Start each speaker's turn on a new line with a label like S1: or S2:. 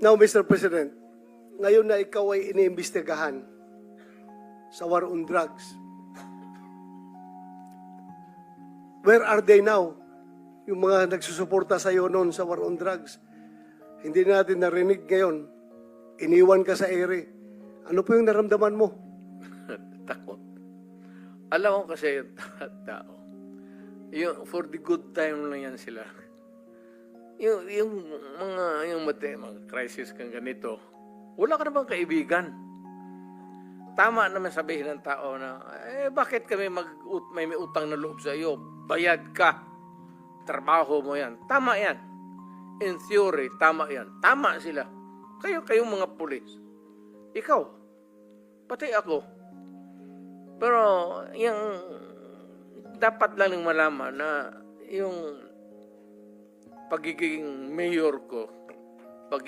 S1: Now, Mr. President, ngayon na ikaw ay iniimbestigahan sa war on drugs, where are they now? Yung mga nagsusuporta sa iyo noon sa war on drugs. Hindi natin narinig ngayon. Iniwan ka sa ere. Ano po yung naramdaman mo?
S2: Takot. Alam ko kasi yung tao. Yung, for the good time lang yan sila. Yung mga crisis kang ganito, wala ka namang kaibigan. Tama naman sabihin ng tao na, bakit kami may utang na loob sa iyo? Bayad ka. Trabaho mo yan. Tama yan. In theory, tama yan. Tama sila. Kayong mga pulis. Ikaw. Pati ako. Pero, yung dapat lang ng malaman na yung pagiging mayor ko,